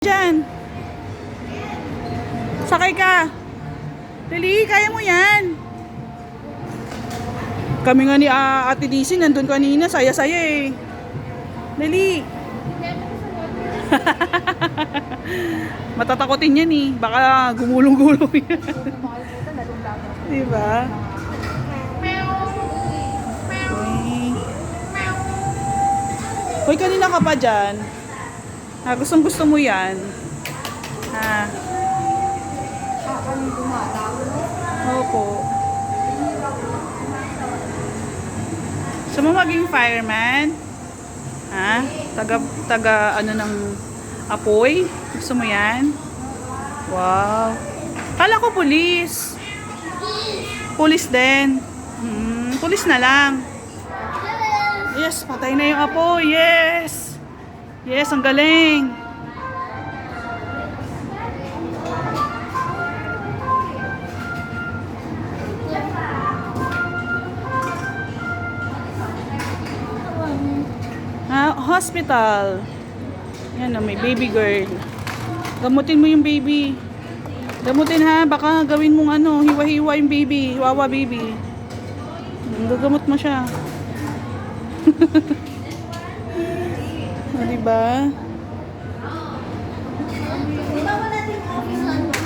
Diyan. Sakay ka. Dali, kaya mo yan. Kami nga ni Ate Dizzy nandun kanina, saya-saya eh. Dali. Matatakotin yan eh. Baka gumulong-gulong yan. Diba? Hoy, kanina ka pa dyan. Gustong gusto mo yan. Opo. Gusto mo maging fireman? Taga ano ng apoy? Gusto mo yan? Wow. Kala ko pulis. Pulis din. Pulis na lang. Yes, patay na yung apoy. Yes. Yes, ang galing. Hospital. Yan o, may baby girl. Gamutin mo yung baby. Gamutin ha, baka gawin mong ano, hiwa-hiwa yung baby. Wawa baby. Gagamot mo siya. O, diba? Di ba natin office